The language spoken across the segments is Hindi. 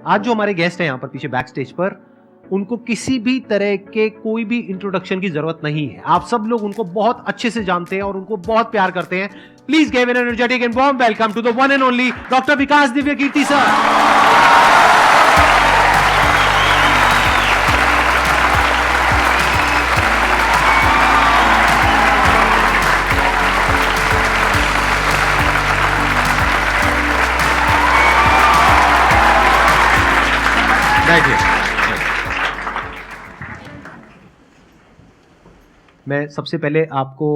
आज जो हमारे गेस्ट हैं यहाँ पर पीछे बैक स्टेज पर, उनको किसी भी तरह के कोई भी इंट्रोडक्शन की जरूरत नहीं है। आप सब लोग उनको बहुत अच्छे से जानते हैं और उनको बहुत प्यार करते हैं। Please give an energetic and warm welcome to the one and only doctor Vikas Divya Kirti sir. मैं सबसे पहले आपको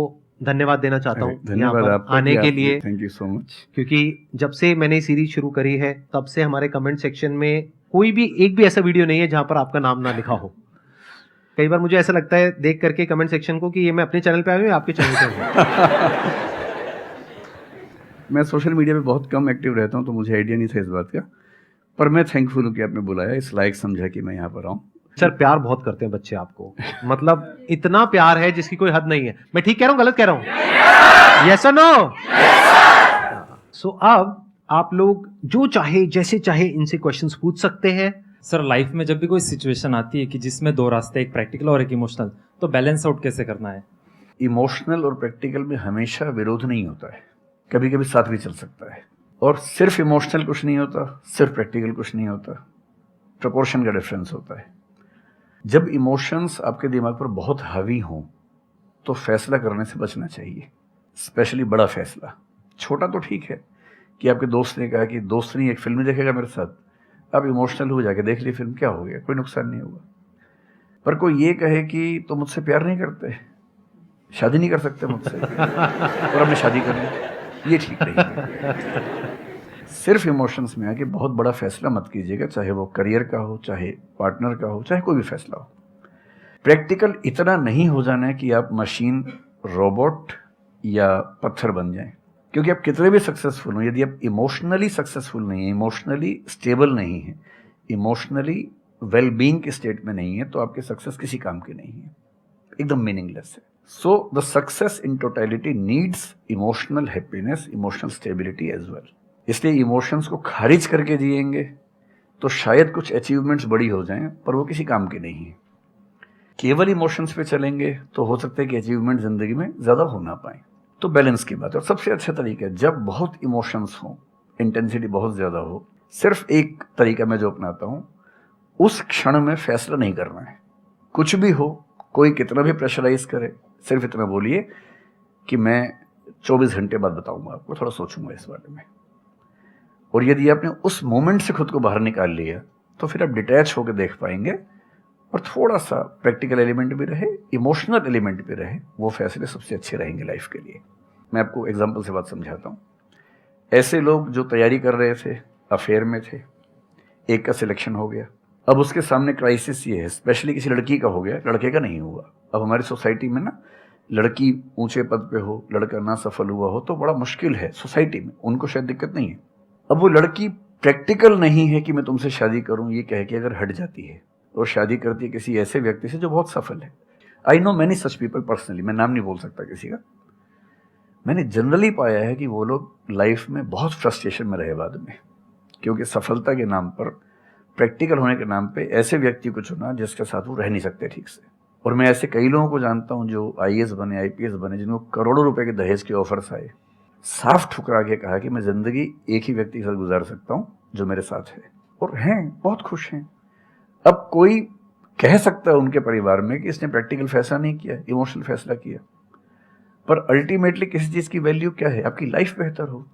धन्यवाद देना चाहता हूँ धन्यवाद आपका आने के लिए। Thank you so much. क्योंकि जब से मैंने सीरीज शुरू करी है तब से हमारे कमेंट सेक्शन में कोई भी एक भी ऐसा वीडियो नहीं है जहां पर आपका नाम ना लिखा हो। कई बार मुझे ऐसा लगता है देख करके कमेंट सेक्शन को कि ये मैं अपने चैनल पे आया हूँ या आपके चैनल पे हूँ। मैं सोशल मीडिया पे बहुत कम एक्टिव रहता हूँ तो मुझे आइडिया नहीं था इस बात का, पर मैं थैंकफुल हूँ कि आपने बुलाया, इस लायक समझा कि मैं यहाँ पर आऊँ। सर प्यार बहुत करते हैं बच्चे आपको, मतलब इतना प्यार है जिसकी कोई हद नहीं है। मैं ठीक कह रहा हूँ गलत कह रहा हूँ? यस और नो? सो अब आप लोग जो चाहे जैसे चाहे इनसे क्वेश्चंस पूछ सकते हैं। सर लाइफ में जब भी कोई सिचुएशन आती है कि जिसमें दो रास्ते, एक प्रैक्टिकल और एक इमोशनल, तो बैलेंस आउट कैसे करना है? इमोशनल और प्रैक्टिकल में हमेशा विरोध नहीं होता है, कभी कभी साथ भी चल सकता है। और सिर्फ इमोशनल कुछ नहीं होता, सिर्फ प्रैक्टिकल कुछ नहीं होता, प्रोपोर्शन का डिफरेंस होता है। जब इमोशंस आपके दिमाग पर बहुत हावी हों तो फैसला करने से बचना चाहिए, स्पेशली बड़ा फैसला। छोटा तो ठीक है कि आपके दोस्त ने कहा कि दोस्त नहीं एक फिल्म देखेगा मेरे साथ, आप इमोशनल हो जाके देख ली फिल्म, क्या हो गया, कोई नुकसान नहीं होगा। पर कोई ये कहे कि तो मुझसे प्यार नहीं करते, शादी नहीं कर सकते मुझसे और हमने शादी कर ली, ये ठीक नहीं है। सिर्फ इमोशंस में आके बहुत बड़ा फैसला मत कीजिएगा, चाहे वो करियर का हो, चाहे पार्टनर का हो, चाहे कोई भी फैसला हो। प्रैक्टिकल इतना नहीं हो जाना है कि आप मशीन, रोबोट या पत्थर बन जाएं। क्योंकि आप कितने भी सक्सेसफुल हो, यदि आप इमोशनली सक्सेसफुल नहीं है, इमोशनली स्टेबल नहीं है, इमोशनली वेलबींग के स्टेट में नहीं है, तो आपकी सक्सेस किसी काम की नहीं है, एकदम मीनिंगलेस है। So the success in totality needs emotional happiness, emotional stability as well. इसलिए इमोशंस को खारिज करके जिएंगे तो शायद कुछ अचीवमेंट्स बड़ी हो जाएं, पर वो किसी काम की नहीं है। केवल इमोशंस पे चलेंगे तो हो सकता है कि अचीवमेंट जिंदगी में ज़्यादा हो ना पाए। तो बैलेंस की बात है। और सबसे अच्छा तरीका है, जब बहुत इमोशंस हो, इंटेंसिटी बहुत ज़्यादा हो, सिर्फ एक तरीका मैं जो अपनाता हूँ, उस क्षण में फैसला नहीं करना है। कुछ भी हो, कोई कितना भी प्रेशराइज करे, सिर्फ इतना बोलिए कि मैं 24 घंटे बाद बताऊंगा आपको, थोड़ा सोचूंगा इस बारे में। और यदि आपने उस मोमेंट से खुद को बाहर निकाल लिया तो फिर आप डिटैच होकर देख पाएंगे और थोड़ा सा प्रैक्टिकल एलिमेंट भी रहे, इमोशनल एलिमेंट भी रहे, वो फैसले सबसे अच्छे रहेंगे लाइफ के लिए। मैं आपको एग्जांपल से बात समझाता हूँ। ऐसे लोग जो तैयारी कर रहे थे, अफेयर में थे, एक का सिलेक्शन हो गया, अब उसके सामने क्राइसिस ये है, स्पेशली किसी लड़की का हो गया, लड़के का नहीं हुआ। अब हमारी सोसाइटी में ना, लड़की ऊंचे पद पे हो, लड़का ना सफल हुआ हो तो बड़ा मुश्किल है सोसाइटी में, उनको शायद दिक्कत नहीं है। अब वो लड़की प्रैक्टिकल नहीं है कि मैं तुमसे शादी करूं, ये कह के अगर हट जाती है और शादी करती है किसी ऐसे व्यक्ति से जो बहुत सफल है। I know many such people personally, मैं नाम नहीं बोल सकता किसी का। मैंने जनरली पाया है कि वो लोग लाइफ में बहुत फ्रस्ट्रेशन में रहे बाद में, क्योंकि सफलता के नाम पर, प्रैक्टिकल होने के नाम पे ऐसे व्यक्ति को चुना जिसके साथ वो रह नहीं सकते ठीक से। और मैं ऐसे कई लोगों को जानता हूँ जो IAS बने, IPS बने, जिनको करोड़ों रुपए के दहेज के ऑफर्स आए, साफ ठुकरा के कहा कि मैं जिंदगी एक ही व्यक्ति के साथ गुजार सकता हूं जो मेरे साथ है, और हैं, बहुत खुश हैं। अब कोई कह सकता है उनके परिवार में कि इसने प्रैक्टिकल फैसला नहीं किया, इमोशनल फैसला किया, पर अल्टीमेटली किसी चीज की वैल्यू क्या है? आपकी लाइफ बेहतर हो।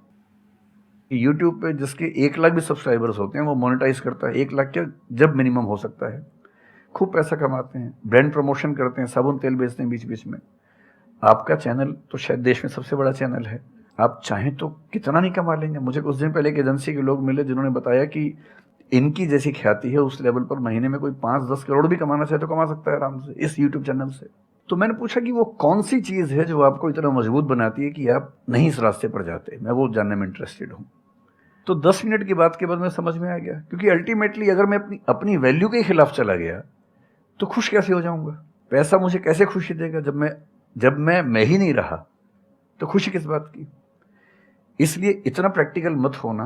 यूट्यूब पे जिसके 1 लाख भी सब्सक्राइबर्स होते हैं वो मोनेटाइज करता है, 1 लाख क्या जब मिनिमम हो सकता है, खूब पैसा कमाते हैं, ब्रांड प्रमोशन करते हैं, साबुन तेल बेचते हैं बीच बीच में। आपका चैनल तो शायद देश में सबसे बड़ा चैनल है, आप चाहें तो कितना नहीं कमा लेंगे। मुझे कुछ दिन पहले एक एजेंसी के लोग मिले जिन्होंने बताया कि इनकी जैसी ख्याति है उस लेवल पर महीने में कोई 5-10 करोड़ भी कमाना चाहे तो कमा सकता है आराम से इस यूट्यूब चैनल से। तो मैंने पूछा कि वो कौन सी चीज़ है जो आपको इतना मजबूत बनाती है कि आप नहीं इस रास्ते पर जाते। मैं वो जानने में इंटरेस्टेड हूँ। तो 10 मिनट की बात के बाद मैं समझ में आ गया, क्योंकि अल्टीमेटली अगर मैं अपनी वैल्यू के खिलाफ चला गया तो खुश कैसे हो जाऊंगा? पैसा मुझे कैसे खुशी देगा जब मैं ही नहीं रहा, तो खुशी किस बात की? इसलिए इतना प्रैक्टिकल मत होना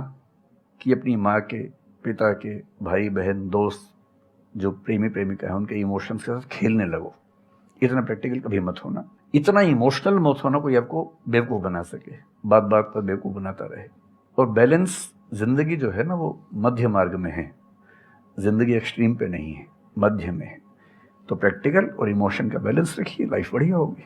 कि अपनी माँ के, पिता के, भाई बहन, दोस्त, जो प्रेमी प्रेमिका है, उनके इमोशंस के साथ खेलने लगो। इतना प्रैक्टिकल कभी मत होना, इतना इमोशनल मत होना कोई आपको बेवकूफ़ बना सके, बात बात पर बेवकूफ़ बनाता रहे। और बैलेंस जिंदगी जो है ना, वो मध्य मार्ग में है, जिंदगी एक्सट्रीम पे नहीं है, मध्य में है। तो प्रैक्टिकल और इमोशन का बैलेंस रखिए, लाइफ बढ़िया होगी।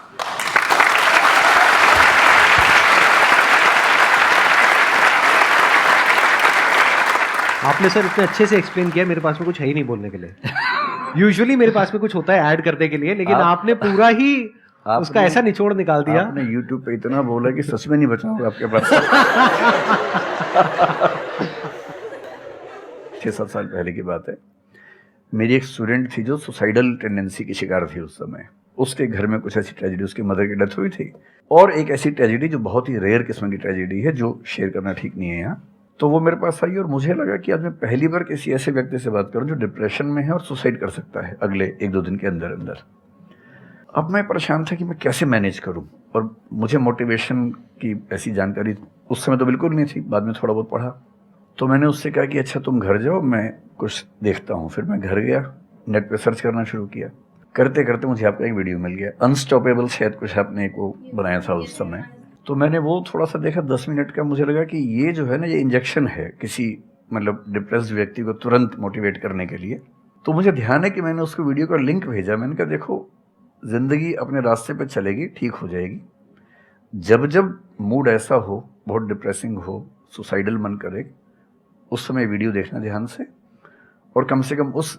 आपने सर इतने अच्छे से एक्सप्लेन किया, मेरे पास में कुछ है ही नहीं बोलने के लिए। यूजुअली मेरे पास में कुछ होता है ऐड करने के लिए, लेकिन आपने पूरा ही उसका ऐसा निचोड़ निकाल दिया। आपने YouTube पे इतना बोला कि सच में नहीं बचा होगा आपके पास। 6-7 साल पहले की बात है, मेरी एक स्टूडेंट थी जो सुसाइडल टेंडेंसी की शिकार थी उस समय। उसके घर में कुछ ऐसी ट्रेजेडी, उसकी मदर की डेथ हुई थी, और एक ऐसी ट्रेजेडी जो बहुत ही रेयर किस्म की ट्रेजेडी है, जो शेयर करना ठीक नहीं है यहाँ। तो वो मेरे पास आई और मुझे लगा कि आज मैं पहली बार किसी ऐसे व्यक्ति से बात करूं जो डिप्रेशन में है और सुसाइड कर सकता है अगले 1-2 दिन के अंदर अंदर। अब मैं परेशान था कि मैं कैसे मैनेज करूं, और मुझे मोटिवेशन की ऐसी जानकारी उस समय तो बिल्कुल नहीं थी, बाद में थोड़ा बहुत पढ़ा। तो मैंने उससे कहा कि अच्छा तुम घर जाओ, मैं कुछ देखता हूँ। फिर मैं घर गया, नेट पे सर्च करना शुरू किया। करते करते मुझे आपका एक वीडियो मिल गया, अनस्टॉपेबल, शायद कुछ आपने एक वो बनाया था उस समय। तो मैंने वो थोड़ा सा देखा, 10 मिनट का। मुझे लगा कि ये जो है ना, ये इंजेक्शन है किसी मतलब डिप्रेस्ड व्यक्ति को तुरंत मोटिवेट करने के लिए। तो मुझे ध्यान है कि मैंने उसको वीडियो का लिंक भेजा। मैंने कहा देखो, जिंदगी अपने रास्ते पे चलेगी, ठीक हो जाएगी। जब जब मूड ऐसा हो, बहुत डिप्रेसिंग हो, सुसाइडल मन करे, उस समय वीडियो देखना ध्यान से, और कम से कम उस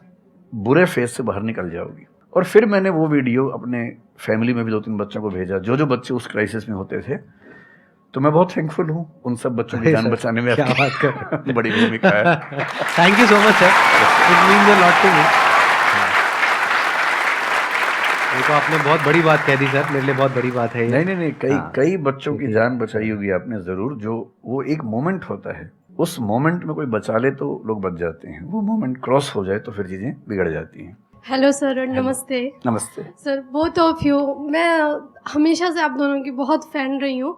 बुरे फेज से बाहर निकल जाओगी। और फिर मैंने वो वीडियो अपने फैमिली में भी 2-3 बच्चों को भेजा, जो बच्चे उस क्राइसिस में होते थे। तो मैं बहुत थैंकफुल हूँ उन सब बच्चों की जान बचाने में, क्या बात कर बड़ी भूमिका है। Thank you so much sir, it means a lot to me. ये तो आपने बहुत बड़ी बात कह दी सर, मेरे लिए बहुत बड़ी बात है ये। नहीं, कई बच्चों की जान बचाई होगी आपने जरूर। जो वो एक मोमेंट होता है, उस मोमेंट में कोई बचा ले तो लोग बच जाते हैं, वो मोमेंट क्रॉस हो जाए तो फिर चीजें बिगड़ जाती हैं। हेलो सर, नमस्ते। नमस्ते सर, बोथ ऑफ यू, मैं हमेशा से आप दोनों की बहुत फ़ैन रही हूँ।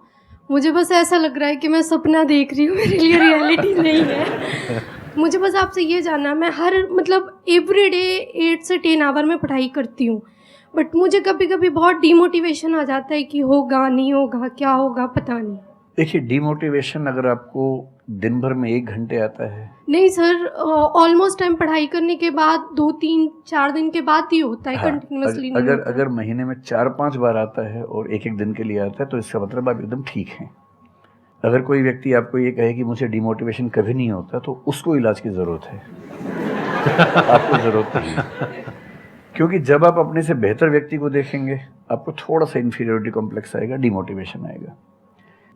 मुझे बस ऐसा लग रहा है कि मैं सपना देख रही हूँ, मेरे लिए रियलिटी नहीं है। मुझे बस आपसे ये जानना, मैं हर मतलब एवरी डे 8 से 10 आवर में पढ़ाई करती हूँ, बट मुझे कभी कभी बहुत डिमोटिवेशन आ जाता है कि होगा नहीं होगा, क्या होगा पता नहीं। देखिए, डिमोटिवेशन अगर आपको दिन भर में 1 घंटे आता है। नहीं सर, ऑलमोस्ट टाइम पढ़ाई करने के बाद 2-3-4 दिन के बाद ही होता है, कंटिन्यूअसली नहीं होता। अगर महीने में 4-5 बार आता है और 1-1 दिन के लिए आता है, तो इसका मतलब आप एकदम ठीक हैं। अगर कोई व्यक्ति आपको ये कहे कि मुझे डिमोटिवेशन कभी नहीं होता, तो उसको इलाज की ज़रूरत है। आपको ज़रूरत नहीं है, क्योंकि जब आप अपने से बेहतर व्यक्ति को देखेंगे, आपको थोड़ा सा इन्फीरियरिटी कॉम्प्लेक्स आएगा, डिमोटिवेशन आएगा।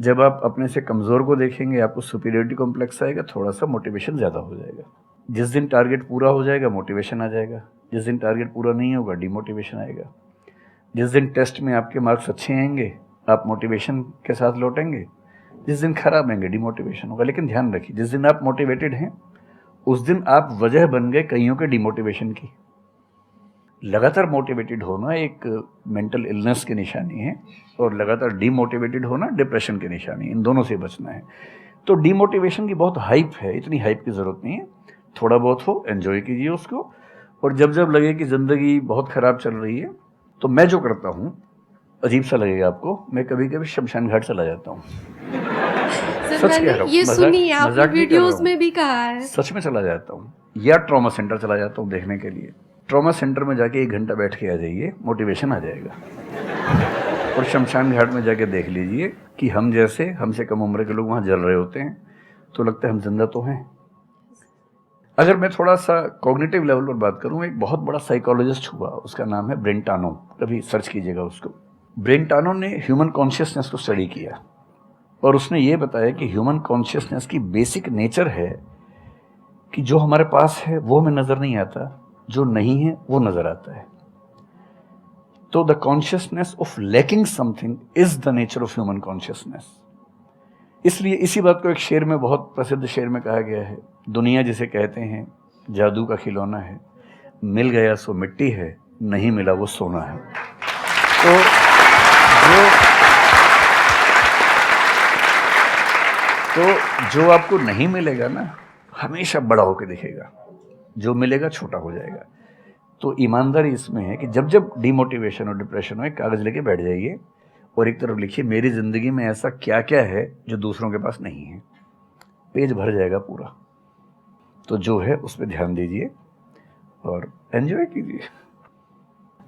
जब आप अपने से कमज़ोर को देखेंगे, आपको सुपीरियरिटी कॉम्प्लेक्स आएगा, थोड़ा सा मोटिवेशन ज़्यादा हो जाएगा। जिस दिन टारगेट पूरा हो जाएगा, मोटिवेशन आ जाएगा। जिस दिन टारगेट पूरा नहीं होगा, डिमोटिवेशन आएगा। जिस दिन टेस्ट में आपके मार्क्स अच्छे आएंगे, आप मोटिवेशन के साथ लौटेंगे। जिस दिन खराब आएंगे, डिमोटिवेशन होगा। लेकिन ध्यान रखिए, जिस दिन आप मोटिवेटेड हैं, उस दिन आप वजह बन गए कईयों के डिमोटिवेशन की। लगातार मोटिवेटेड होना एक मेंटल इलनेस की निशानी है, और लगातार डीमोटिवेटेड होना डिप्रेशन की निशानी है। इन दोनों से बचना है। तो डीमोटिवेशन की बहुत हाइप है, इतनी हाइप की ज़रूरत नहीं है। थोड़ा बहुत हो, एंजॉय कीजिए उसको। और जब जब लगे कि ज़िंदगी बहुत ख़राब चल रही है, तो मैं जो करता हूँ, अजीब सा लगेगा आपको, मैं कभी कभी शमशान घाट चला जाता हूँ। सच कह रहा हूँ, ये सुनी आपने वीडियोस में भी कहा है। सच में चला जाता हूँ, या ट्रॉमा सेंटर चला जाता हूँ देखने के लिए। ट्रॉमा सेंटर में जाके 1 घंटा बैठ के आ जाइए, मोटिवेशन आ जाएगा। और शमशान घाट में जाके देख लीजिए कि हम जैसे हमसे कम उम्र के लोग वहाँ जल रहे होते हैं, तो लगता है हम जिंदा तो हैं। अगर मैं थोड़ा सा कॉग्निटिव लेवल पर बात करूँ, एक बहुत बड़ा साइकोलॉजिस्ट हुआ, उसका नाम है ब्रेंटानो, कभी सर्च कीजिएगा उसको। ब्रेंटानो ने ह्यूमन कॉन्शियसनेस को स्टडी किया, और उसने ये बताया कि ह्यूमन कॉन्शियसनेस की बेसिक नेचर है कि जो हमारे पास है वो हमें नज़र नहीं आता, जो नहीं है वो नज़र आता है। तो the consciousness of lacking something is the nature of human consciousness. इसलिए इसी बात को एक शेर में, बहुत प्रसिद्ध शेर में कहा गया है, दुनिया जिसे कहते हैं जादू का खिलौना है, मिल गया सो मिट्टी है, नहीं मिला वो सोना है। तो जो आपको नहीं मिलेगा ना, हमेशा बड़ा होकर दिखेगा, जो मिलेगा छोटा हो जाएगा। तो ईमानदारी इसमें है कि जब जब डिमोटिवेशन और डिप्रेशन हो, एक कागज़ लेके बैठ जाइए और एक तरफ लिखिए मेरी ज़िंदगी में ऐसा क्या क्या है जो दूसरों के पास नहीं है। पेज भर जाएगा पूरा। तो जो है उस पर ध्यान दीजिए और एंजॉय कीजिए।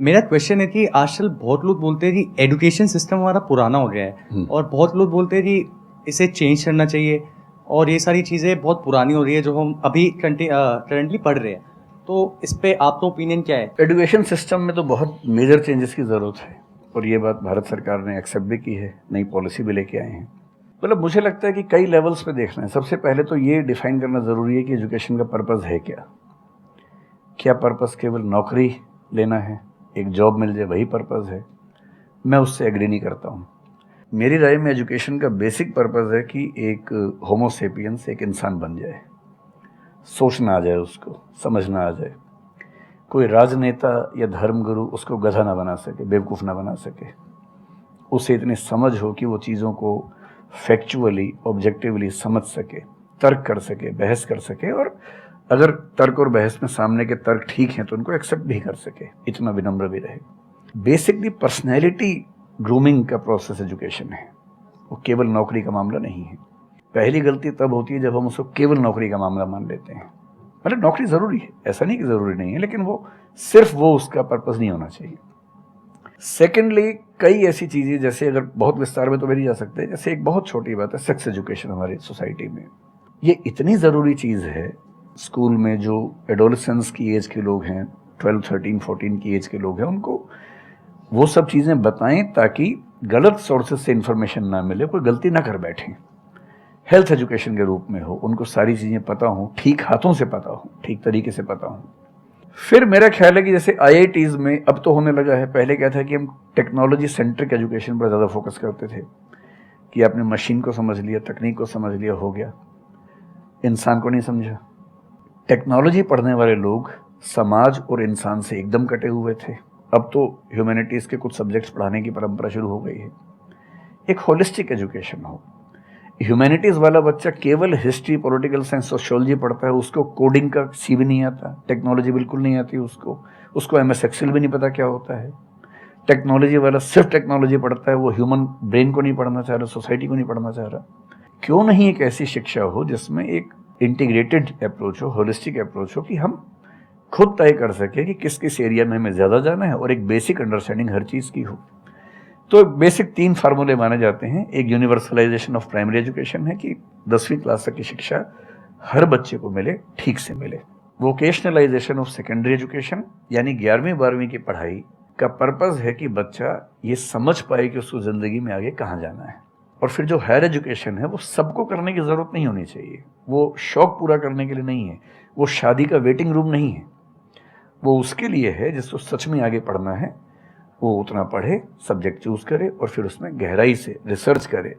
मेरा क्वेश्चन है कि आजकल बहुत लोग बोलते हैं कि एजुकेशन सिस्टम हमारा पुराना हो गया है और बहुत लोग बोलते हैं कि इसे चेंज करना चाहिए और ये सारी चीज़ें बहुत पुरानी हो रही है जो हम अभी करंटली पढ़ रहे हैं। तो इस पे आपका ओपिनियन क्या है? एजुकेशन सिस्टम में तो बहुत मेजर चेंजेस की ज़रूरत है और ये बात भारत सरकार ने एक्सेप्ट भी की है, नई पॉलिसी भी लेके आए हैं। मतलब मुझे लगता है कि कई लेवल्स पे देखना है। सबसे पहले तो ये डिफाइन करना ज़रूरी है कि एजुकेशन का पर्पस है क्या। क्या पर्पस केवल नौकरी लेना है, एक जॉब मिल जाए, वही पर्पस है? मैं उससे एग्री नहीं करता हूँ। मेरी राय में एजुकेशन का बेसिक पर्पस है कि एक होमो सेपियंस एक इंसान बन जाए, सोचना आ जाए, उसको समझना आ जाए। कोई राजनेता या धर्मगुरु उसको गधा ना बना सके, बेवकूफ़ ना बना सके। उसे इतनी समझ हो कि वो चीज़ों को फैक्चुअली ऑब्जेक्टिवली समझ सके, तर्क कर सके, बहस कर सके और अगर तर्क और बहस में सामने के तर्क ठीक हैं तो उनको एक्सेप्ट भी कर सके, इतना विनम्र भी रहे। बेसिकली पर्सनैलिटी ग्रूमिंग का प्रोसेस एजुकेशन है, वो केवल नौकरी का मामला नहीं है। पहली गलती तब होती है जब हम उसको केवल नौकरी का मामला मान लेते हैं। मतलब नौकरी ज़रूरी है, ऐसा नहीं कि ज़रूरी नहीं है, लेकिन वो सिर्फ वो उसका पर्पस नहीं होना चाहिए। सेकेंडली कई ऐसी चीज़ें, जैसे अगर बहुत विस्तार में तो मेरी जा सकते हैं, जैसे एक बहुत छोटी बात है सेक्स एजुकेशन हमारी सोसाइटी में। ये इतनी ज़रूरी चीज़ है। स्कूल में जो एडोलेसेंस की एज के लोग हैं, 12, 13, 14 की एज के लोग हैं, उनको वो सब चीज़ें बताएं ताकि गलत सोर्सेज से इन्फॉर्मेशन ना मिले, कोई गलती ना कर बैठें। हेल्थ एजुकेशन के रूप में हो, उनको सारी चीज़ें पता हो, ठीक हाथों से पता हो, ठीक तरीके से पता हो। फिर मेरा ख्याल है कि जैसे IITs में अब तो होने लगा है, पहले क्या था कि हम टेक्नोलॉजी सेंट्रिक एजुकेशन पर ज़्यादा फोकस करते थे कि आपने मशीन को समझ लिया, तकनीक को समझ लिया, हो गया, इंसान को नहीं समझा। टेक्नोलॉजी पढ़ने वाले लोग समाज और इंसान से एकदम कटे हुए थे। अब तो ह्यूमैनिटीज़ के कुछ सब्जेक्ट्स पढ़ाने की परंपरा शुरू हो गई है। एक होलिस्टिक एजुकेशन हो। ह्यूमैनिटीज़ वाला बच्चा केवल हिस्ट्री, पॉलिटिकल साइंस, सोशियोलॉजी पढ़ता है, उसको कोडिंग का सी भी नहीं आता, टेक्नोलॉजी बिल्कुल नहीं आती उसको MS एक्सेल भी नहीं पता क्या होता है। टेक्नोलॉजी वाला सिर्फ टेक्नोलॉजी पढ़ता है, वो ह्यूमन ब्रेन को नहीं पढ़ना चाह रहा, सोसाइटी को नहीं पढ़ना चाह रहा। क्यों नहीं एक ऐसी शिक्षा हो जिसमें एक इंटीग्रेटेड अप्रोच हो, होलिस्टिक अप्रोच हो, कि हम खुद तय कर सके कि किस किस एरिया में हमें ज़्यादा जाना है और एक बेसिक अंडरस्टैंडिंग हर चीज़ की हो। तो बेसिक 3 फार्मूले माने जाते हैं। एक यूनिवर्सलाइजेशन ऑफ प्राइमरी एजुकेशन है कि 10वीं क्लास तक की शिक्षा हर बच्चे को मिले, ठीक से मिले। वोकेशनलाइजेशन ऑफ सेकेंडरी एजुकेशन, यानी 11वीं 12वीं की पढ़ाई का पर्पज़ है कि बच्चा ये समझ पाए कि उसको ज़िंदगी में आगे कहाँ जाना है। और फिर जो हायर एजुकेशन है वो सबको करने की ज़रूरत नहीं होनी चाहिए, वो शौक पूरा करने के लिए नहीं है, वो शादी का वेटिंग रूम नहीं है, वो उसके लिए है जिसको सच में आगे पढ़ना है। वो उतना पढ़े, सब्जेक्ट चूज़ करे और फिर उसमें गहराई से रिसर्च करे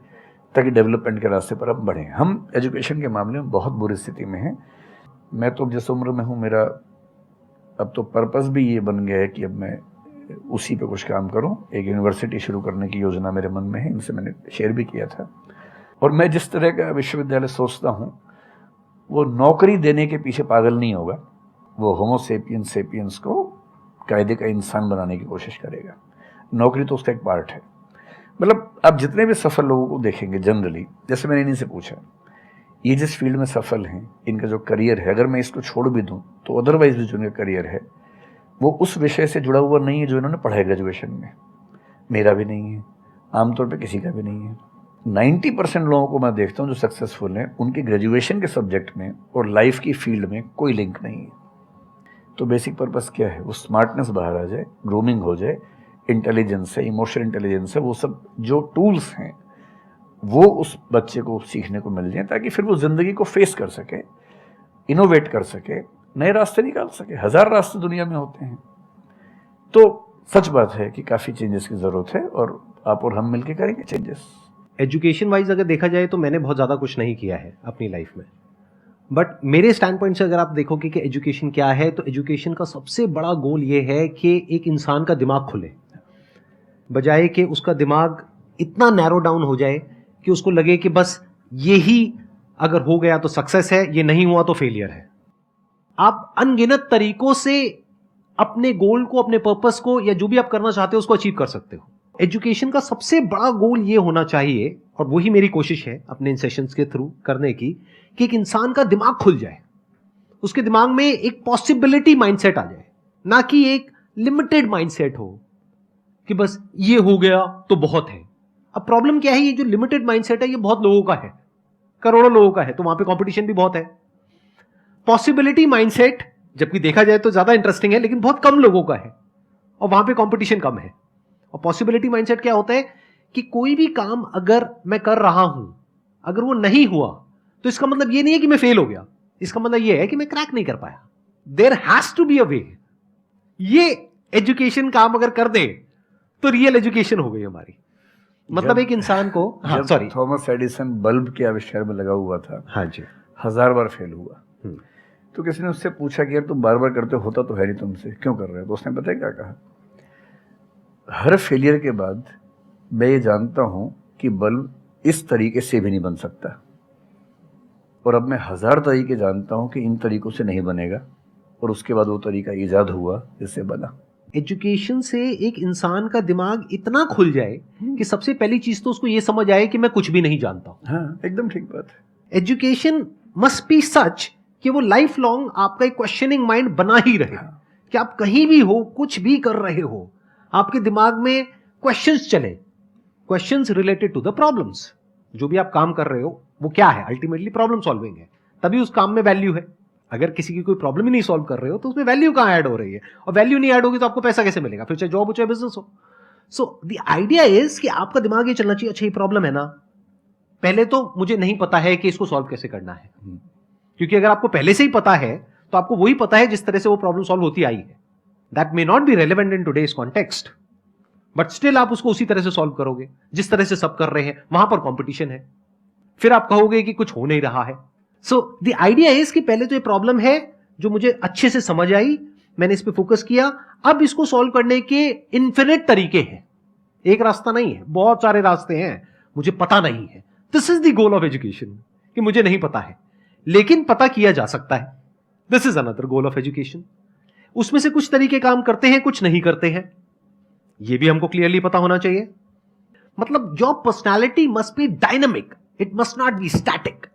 ताकि डेवलपमेंट के रास्ते पर अब बढ़ें। हम एजुकेशन के मामले में बहुत बुरी स्थिति में हैं। मैं तो जिस उम्र में हूँ, मेरा अब तो पर्पस भी ये बन गया है कि अब मैं उसी पे कुछ काम करूं। एक यूनिवर्सिटी शुरू करने की योजना मेरे मन में है, इनसे मैंने शेयर भी किया था। और मैं जिस तरह का विश्वविद्यालय सोचता हूं वो नौकरी देने के पीछे पागल नहीं होगा, वो होमो सेपियंस को कायदे का इंसान बनाने की कोशिश करेगा। नौकरी तो उसका एक पार्ट है। मतलब आप जितने भी सफल लोगों को देखेंगे जनरली, जैसे मैंने इन्हीं से पूछा, ये जिस फील्ड में सफल हैं, इनका जो करियर है, अगर मैं इसको छोड़ भी दूं तो अदरवाइज भी जो इनका करियर है वो उस विषय से जुड़ा हुआ नहीं है जो इन्होंने पढ़ा है ग्रेजुएशन में। मेरा भी नहीं है, आमतौर पे किसी का भी नहीं है। 90% लोगों को मैं देखता हूँ जो सक्सेसफुल हैं, उनके ग्रेजुएशन के सब्जेक्ट में और लाइफ की फील्ड में कोई लिंक नहीं है। तो बेसिक पर्पस क्या है? वो स्मार्टनेस बाहर आ जाए, ग्रूमिंग हो जाए, इंटेलिजेंस है, इमोशनल इंटेलिजेंस है, वो सब जो टूल्स हैं वो उस बच्चे को सीखने को मिल जाए ताकि फिर वो ज़िंदगी को फेस कर सके, इनोवेट कर सके, नए रास्ते निकाल सके। 1000 रास्ते दुनिया में होते हैं। तो सच बात है कि काफ़ी चेंजेस की ज़रूरत है और आप और हम मिलकर करेंगे चेंजेस। एजुकेशन वाइज अगर देखा जाए तो मैंने बहुत ज़्यादा कुछ नहीं किया है अपनी लाइफ में, बट मेरे स्टैंड पॉइंट से अगर आप देखोगे कि एजुकेशन क्या है, तो एजुकेशन का सबसे बड़ा गोल ये है कि एक इंसान का दिमाग खुले, बजाय कि उसका दिमाग इतना नैरो डाउन हो जाए कि उसको लगे कि बस यही अगर हो गया तो सक्सेस है, ये नहीं हुआ तो फेलियर है। आप अनगिनत तरीकों से अपने गोल को, अपने पर्पस को, या जो भी आप करना चाहते हो उसको अचीव कर सकते हो। एजुकेशन का सबसे बड़ा गोल ये होना चाहिए, और वही मेरी कोशिश है अपने इन सेशंस के थ्रू करने की, कि एक इंसान का दिमाग खुल जाए, उसके दिमाग में एक पॉसिबिलिटी माइंडसेट आ जाए, ना कि एक लिमिटेड माइंडसेट हो कि बस ये हो गया तो बहुत है। अब प्रॉब्लम क्या है, ये जो लिमिटेड माइंडसेट है ये बहुत लोगों का है, करोड़ों लोगों का है, तो वहां पे कंपटीशन भी बहुत है। पॉसिबिलिटी माइंडसेट जबकि देखा जाए तो ज्यादा इंटरेस्टिंग है, लेकिन बहुत कम लोगों का है और वहां पे कंपटीशन कम है। और पॉसिबिलिटी माइंडसेट क्या होता है कि कोई भी काम अगर मैं कर रहा हूं, अगर वो नहीं हुआ तो इसका मतलब ये नहीं है कि मैं फेल हो गया, इसका मतलब ये है कि मैं क्रैक नहीं कर पाया। There has to be a way. ये एजुकेशन काम अगर कर दे तो रियल एजुकेशन हो गई हमारी। मतलब एक इंसान को, हाँ सॉरी, थॉमस एडिसन बल्ब के आविष्कार में लगा हुआ था, हाँ जी, 1000 बार फेल हुआ। तो किसी ने उससे पूछा कि यार तुम बार बार करते हो, होता तो है नहीं तुमसे, क्यों कर रहे हो? तो उसने पता है क्या कहा, हर फेलियर के बाद मैं ये जानता हूं कि बल्ब इस तरीके से भी नहीं बन सकता, और अब मैं 1000 तरीके जानता हूं कि इन तरीकों से नहीं बनेगा, और उसके बाद वो तरीका ईजाद हुआ जिससे बना। एजुकेशन से एक इंसान का दिमाग इतना खुल जाए कि सबसे पहली चीज तो उसको ये समझ आए कि मैं कुछ भी नहीं जानता हूं। हाँ, एकदम ठीक बात है। एजुकेशन मस्ट बी सच कि वो लाइफ लॉन्ग आपका एक क्वेश्चनिंग माइंड बना ही रहे, कि आप कहीं भी हो, कुछ भी कर रहे हो, आपके दिमाग में क्वेश्चंस चले, questions related to the problems. जो भी आप काम कर रहे हो वो क्या है, अल्टीमेटली प्रॉब्लम सॉल्विंग है, तभी उस काम में वैल्यू है। अगर किसी की कोई प्रॉब्लम ही नहीं सॉल्व कर रहे हो तो उसमें वैल्यू कहां ऐड हो रही है, और वैल्यू नहीं ऐड होगी तो आपको पैसा कैसे मिलेगा, फिर चाहे जॉब हो चाहे बिजनेस हो। सो द आइडिया इज कि आपका दिमाग ये चलना चाहिए, अच्छा ये प्रॉब्लम है ना, पहले तो मुझे नहीं पता है कि इसको सॉल्व कैसे करना है, क्योंकि अगर आपको पहले से ही पता है तो आपको वही पता है जिस तरह से वो प्रॉब्लम सॉल्व होती आई है। That may not be relevant in today's context, but still आप उसको उसी तरह से सॉल्व करोगे जिस तरह से सब कर रहे हैं। वहां पर कंपटीशन है, फिर आप कहोगे कि कुछ हो नहीं रहा है। सो द आइडिया इज कि पहले तो ये प्रॉब्लम है जो मुझे अच्छे से समझ आई, मैंने इस पे फोकस किया, अब इसको सॉल्व करने के इन्फिनिट तरीके हैं, एक रास्ता नहीं है, बहुत सारे रास्ते हैं, मुझे पता नहीं है। This is the goal of education, कि मुझे नहीं पता है लेकिन पता किया जा सकता है। This is another goal of education. उसमें से कुछ तरीके काम करते हैं, कुछ नहीं करते हैं, यह भी हमको क्लियरली पता होना चाहिए। मतलब your personality must be dynamic, it must not be static.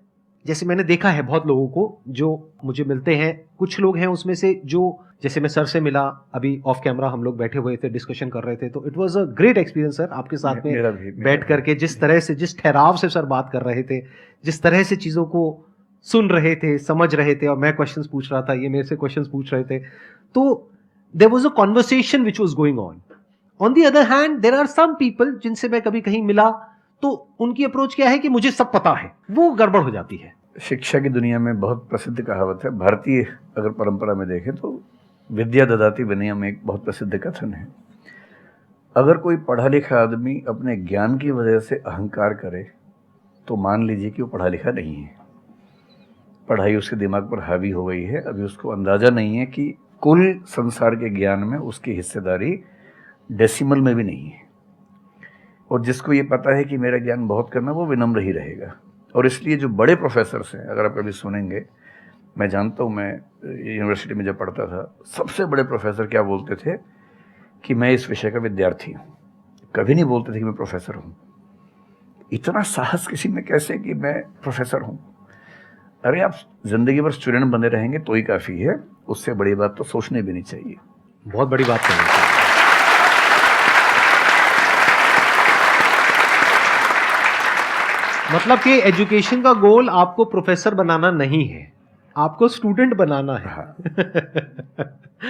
जैसे मैंने देखा है बहुत लोगों को जो मुझे मिलते हैं, कुछ लोग हैं उसमें से जो, जैसे मैं सर से मिला अभी ऑफ कैमरा, हम लोग बैठे हुए थे, डिस्कशन कर रहे थे, तो it was a great experience sir, आपके साथ में बैठ करके जिस तरह से, जिस ठहराव से सर बात कर रहे थे, जिस तरह से चीज़ों को सुन रहे थे, समझ रहे थे, और मैं क्वेश्चंस पूछ रहा था, ये मेरे से क्वेश्चंस पूछ रहे थे, तो there was a conversation which was going on. On the other hand there are some people जिनसे मैं कभी कहीं मिला तो उनकी अप्रोच क्या है कि मुझे सब पता है, वो गड़बड़ हो जाती है। शिक्षा की दुनिया में बहुत प्रसिद्ध कहावत है, भारतीय अगर परंपरा में देखें तो विद्या ददाति विनयम में एक बहुत प्रसिद्ध कथन है। अगर कोई पढ़ा लिखा आदमी अपने ज्ञान की वजह से अहंकार करे तो मान लीजिए कि वो पढ़ा लिखा नहीं है, पढ़ाई उसके दिमाग पर हावी हो गई है, अभी उसको अंदाजा नहीं है कि कुल संसार के ज्ञान में उसकी हिस्सेदारी डेसिमल में भी नहीं है। और जिसको ये पता है कि मेरा ज्ञान बहुत करना, वो विनम्र ही रहेगा। और इसलिए जो बड़े प्रोफेसर्स हैं, अगर आप कभी सुनेंगे, मैं जानता हूँ, मैं यूनिवर्सिटी में जब पढ़ता था, सबसे बड़े प्रोफेसर क्या बोलते थे कि मैं इस विषय का विद्यार्थी हूँ, कभी नहीं बोलते थे कि मैं प्रोफेसर हूँ। इतना साहस किसी में कैसे कि मैं प्रोफेसर हूँ? अरे आप जिंदगी भर स्टूडेंट बने रहेंगे तो ही काफ़ी है, उससे बड़ी बात तो सोचने भी नहीं चाहिए। बहुत बड़ी बात कही। मतलब कि एजुकेशन का गोल आपको प्रोफेसर बनाना नहीं है, आपको स्टूडेंट बनाना है।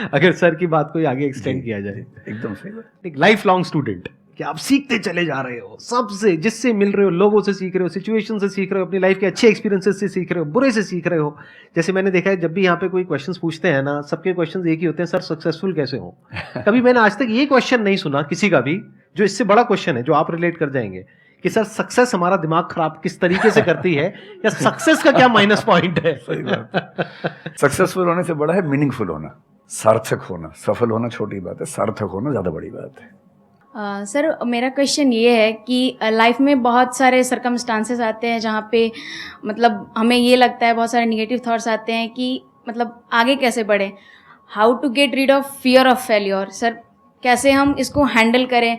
अगर सर की बात को आगे एक्सटेंड किया जाए, एकदम सही बात। एक लाइफ लॉन्ग स्टूडेंट, कि आप सीखते चले जा रहे हो, सबसे जिससे मिल रहे हो, लोगों से सीख रहे हो, सिचुएशन से सीख रहे हो, अपनी लाइफ के अच्छे एक्सपीरियंसेस से सीख रहे हो, बुरे से सीख रहे हो। जैसे मैंने देखा है जब भी यहाँ पे कोई क्वेश्चंस पूछते हैं ना, सबके क्वेश्चंस एक ही होते हैं, सर सक्सेसफुल कैसे हो। कभी मैंने आज तक ये क्वेश्चन नहीं सुना किसी का भी जो इससे बड़ा क्वेश्चन है, जो आप रिलेट कर जाएंगे कि सर सक्सेस हमारा दिमाग खराब किस तरीके से करती है, या सक्सेस का क्या माइनस पॉइंट है। सही बात। सक्सेसफुल होने से बड़ा है मीनिंगफुल होना, सार्थक होना। सफल होना छोटी बात है, सार्थक होना ज्यादा बड़ी बात है। सर मेरा क्वेश्चन ये है कि लाइफ में बहुत सारे सर्कमस्टांसेस आते हैं जहाँ पे मतलब हमें ये लगता है, बहुत सारे निगेटिव थॉट्स आते हैं कि मतलब आगे कैसे बढ़े, how to get rid of fear of failure. Sir कैसे हम इसको हैंडल करें,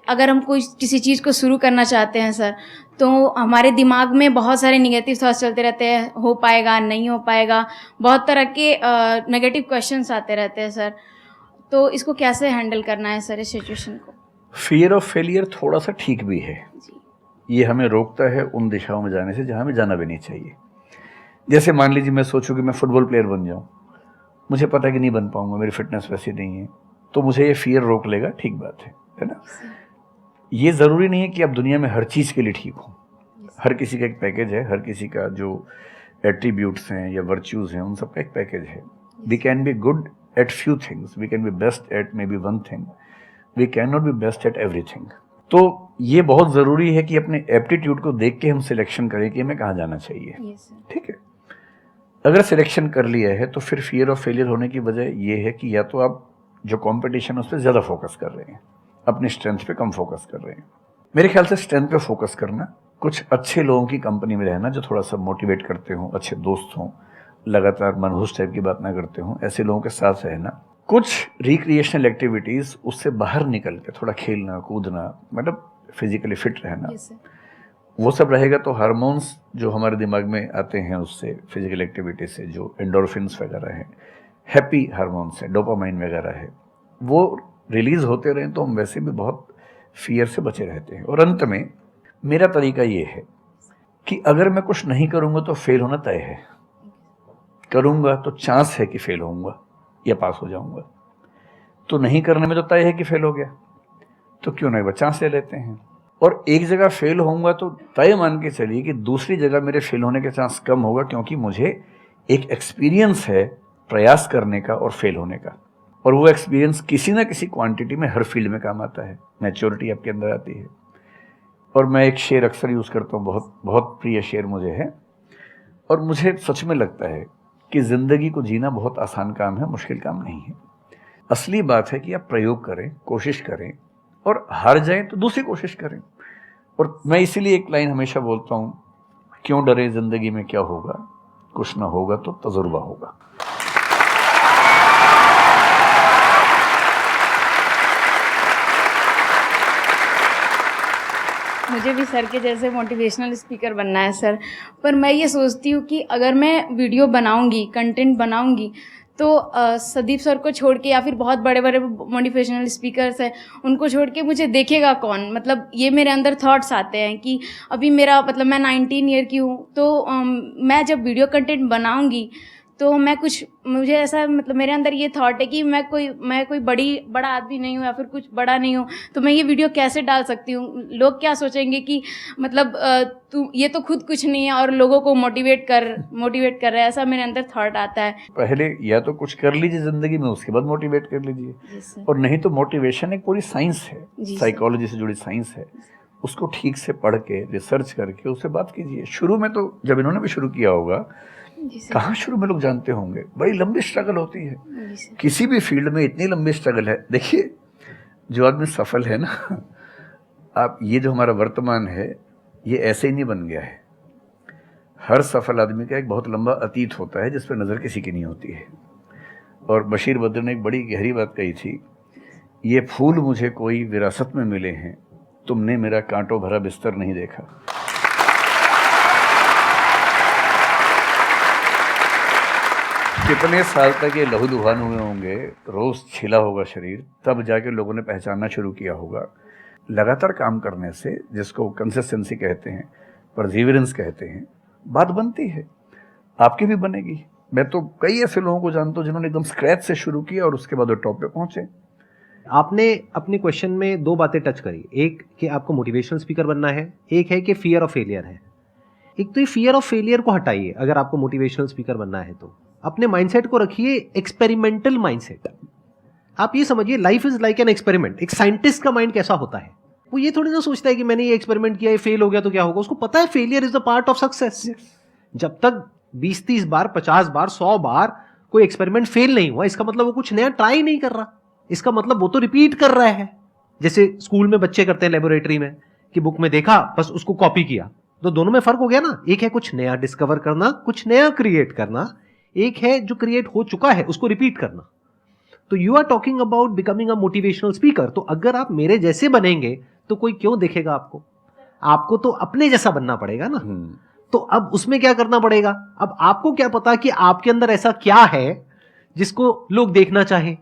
अगर हम कोई किसी चीज़ को शुरू करना चाहते हैं सर, तो हमारे दिमाग में बहुत सारे निगेटिव थॉट्स चलते रहते हैं, हो पाएगा नहीं हो पाएगा, बहुत तरह के नेगेटिव क्वेश्चंस आते रहते हैं सर, तो इसको कैसे हैंडल करना है सर इस सिचुएशन को? फियर ऑफ फेलियर थोड़ा सा ठीक भी है, जी ये हमें रोकता है उन दिशाओं में जाने से जहाँ हमें जाना भी नहीं चाहिए। जैसे मान लीजिए मैं सोचूं कि मैं फुटबॉल प्लेयर बन जाऊं, मुझे पता है कि नहीं बन पाऊंगा, मेरी फिटनेस वैसी नहीं है, तो मुझे ये फियर रोक लेगा, ठीक बात है ना। ये ज़रूरी नहीं है कि आप दुनिया में हर चीज़ के लिए ठीक हो, हर किसी का एक पैकेज है, हर किसी का जो एट्रीब्यूट्स हैं या वर्च्यूज़ हैं उन सब का एक पैकेज है। We can be good at few things, we can be best at maybe one thing, we can not be best at everything. तो ये बहुत ज़रूरी है कि अपने एप्टीट्यूड को देख के हम सिलेक्शन करें कि हमें कहाँ जाना चाहिए, ठीक है। अगर सिलेक्शन कर लिया है तो फिर फियर ऑफ फेलियर होने की वजह ये है कि या तो आप जो कंपटीशन है उस पर ज़्यादा फोकस कर रहे हैं, अपनी स्ट्रेंथ पे कम फोकस कर रहे हैं। मेरे ख्याल से स्ट्रेंथ पे फोकस करना, कुछ अच्छे लोगों की कंपनी में रहना जो थोड़ा सा मोटिवेट करते हों, अच्छे दोस्त हों, लगातार मनहूस टाइप की बात ना करते हों, ऐसे लोगों के साथ रहना, कुछ रिक्रिएशनल एक्टिविटीज़ उससे बाहर निकल के थोड़ा खेलना कूदना, मतलब फिजिकली फिट रहना, वो सब रहेगा तो हार्मोन्स जो हमारे दिमाग में आते हैं उससे, फिजिकल एक्टिविटी से, जो एंडोर्फिन्स वगैरह हैं, हैप्पी हार्मोन्स है, डोपामाइन वगैरह है, वो रिलीज होते रहें तो हम वैसे भी बहुत फियर से बचे रहते हैं। और अंत में मेरा तरीका ये है कि अगर मैं कुछ नहीं करूँगा तो फेल होना तय है, करूँगा तो चांस है कि फेल होऊंगा या पास हो जाऊँगा, तो नहीं करने में तो तय है कि फेल हो गया, तो क्यों नहीं, चांस ले लेते हैं। और एक जगह फेल होऊंगा तो तय मान के चलिए कि दूसरी जगह मेरे फेल होने के चांस कम होगा, क्योंकि मुझे एक एक्सपीरियंस है प्रयास करने का और फेल होने का, और वो एक्सपीरियंस किसी ना किसी क्वांटिटी में हर फील्ड में काम आता है, मैच्योरिटी आपके अंदर आती है। और मैं एक शेर अक्सर यूज़ करता हूँ, बहुत बहुत प्रिय शेर मुझे है, और मुझे सच में लगता है कि ज़िंदगी को जीना बहुत आसान काम है, मुश्किल काम नहीं है। असली बात है कि आप प्रयोग करें, कोशिश करें, और हार जाएं तो दूसरी कोशिश करें। और मैं इसीलिए एक लाइन हमेशा बोलता हूँ, क्यों डरे, ज़िंदगी में क्या होगा, कुछ ना होगा तो तजुर्बा होगा। मुझे भी सर के जैसे मोटिवेशनल स्पीकर बनना है सर, पर मैं ये सोचती हूँ कि अगर मैं वीडियो बनाऊँगी, कंटेंट बनाऊँगी, तो संदीप सर को छोड़ के या फिर बहुत बड़े बड़े मोटिवेशनल स्पीकर्स हैं उनको छोड़ के मुझे देखेगा कौन। मतलब ये मेरे अंदर थॉट्स आते हैं कि अभी मेरा मतलब मैं 19 ईयर की हूँ, तो मैं जब वीडियो कंटेंट बनाऊँगी तो मैं कुछ, मुझे ऐसा मतलब मेरे अंदर ये थॉट है कि मैं कोई बड़ा आदमी नहीं हूँ या फिर कुछ बड़ा नहीं हूँ, तो मैं ये वीडियो कैसे डाल सकती हूँ, लोग क्या सोचेंगे कि मतलब तू ये तो खुद कुछ नहीं है और लोगों को मोटिवेट कर रहा है, ऐसा मेरे अंदर थॉट आता है। पहले या तो कुछ कर लीजिए ज़िंदगी में, उसके बाद मोटिवेट कर लीजिए, और नहीं तो मोटिवेशन एक पूरी साइंस है, साइकोलॉजी से जुड़ी साइंस है, उसको ठीक से पढ़ के रिसर्च करके उससे बात कीजिए। शुरू में तो जब इन्होंने भी शुरू किया होगा, कहाँ शुरू में लोग जानते होंगे, बड़ी लंबी स्ट्रगल होती है, किसी भी फील्ड में इतनी लंबी स्ट्रगल है। देखिए जो आदमी सफल है ना, आप ये जो हमारा वर्तमान है ये ऐसे ही नहीं बन गया है, हर सफल आदमी का एक बहुत लंबा अतीत होता है जिस पर नज़र किसी की नहीं होती है। और बशीर बद्र ने एक बड़ी गहरी बात कही थी, ये फूल मुझे कोई विरासत में मिले हैं, तुमने मेरा कांटों भरा बिस्तर नहीं देखा। कितने साल तक ये लहूलुहान हुए होंगे, रोज़ छिला होगा शरीर, तब जाके लोगों ने पहचानना शुरू किया होगा। लगातार काम करने से, जिसको कंसिस्टेंसी कहते हैं, परसिवियरेंस कहते हैं, बात बनती है, आपकी भी बनेगी। मैं तो कई ऐसे लोगों को जानता हूँ जिन्होंने एकदम स्क्रैच से शुरू किया और उसके बाद वो टॉप पे पहुंचे। आपने अपने क्वेश्चन में दो बातें टच करी, एक कि आपको मोटिवेशनल स्पीकर बनना है, एक है कि फियर ऑफ फेलियर है। एक तो ये फियर ऑफ फेलियर को हटाइए, अगर आपको मोटिवेशनल स्पीकर बनना है तो अपने माइंडसेट को रखिए एक्सपेरिमेंटल माइंडसेट। आप ये समझिए life is like an experiment. एक साइंटिस्ट का माइंड कैसा होता है, वो ये थोड़ी ना सोचता है कि मैंने ये एक्सपेरिमेंट किया, ये फेल हो गया तो क्या होगा। उसको पता है failure is the part of success. जब तक 20-30 बार, 50 बार, 100 बार कोई एक्सपेरिमेंट फेल नहीं हुआ, इसका मतलब वो कुछ नया ट्राई नहीं कर रहा, इसका मतलब वो तो रिपीट कर रहा है। जैसे स्कूल में बच्चे करते हैं लेबोरेटरी में कि बुक में देखा बस उसको कॉपी किया, तो दोनों में फर्क हो गया ना। एक है कुछ नया डिस्कवर करना, कुछ नया क्रिएट करना, एक है जो क्रिएट हो चुका है उसको रिपीट करना। तो you are talking about becoming a motivational speaker. तो अगर आप मेरे जैसे बनेंगे तो कोई क्यों देखेगा आपको? आपको तो अपने जैसा बनना पड़ेगा ना। तो अब उसमें क्या करना पड़ेगा? अब आपको क्या पता कि आपके अंदर ऐसा क्या है जिसको लोग देखना चाहें?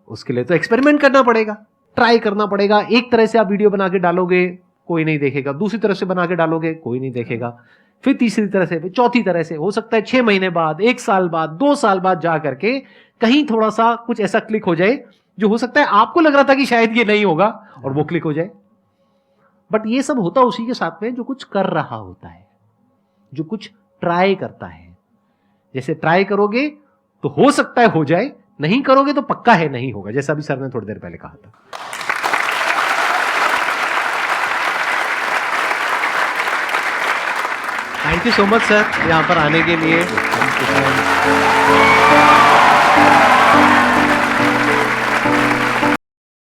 उसके लिए तो एक्सपेरिमेंट करना पड़ेगा, ट्राई करना पड़ेगा। एक तरह से आप वीडियो बना के डालोगे, कोई नहीं देखेगा। दूसरी तरह से बना के डालोगे, कोई नहीं देखेगा। फिर तीसरी तरह से, फिर चौथी तरह से। हो सकता है 6 महीने बाद, 1 साल बाद, 2 साल बाद जा करके कहीं थोड़ा सा कुछ ऐसा क्लिक हो जाए जो हो सकता है आपको लग रहा था कि शायद ये नहीं होगा और वो क्लिक हो जाए। बट ये सब होता उसी के साथ में जो कुछ कर रहा होता है, जो कुछ ट्राई करता है। जैसे ट्राई करोगे तो हो सकता है हो जाए, नहीं करोगे तो पक्का है नहीं होगा, जैसा अभी सर ने थोड़ी देर पहले कहा था। Thank you so much sir, यहां पर आने के लिए।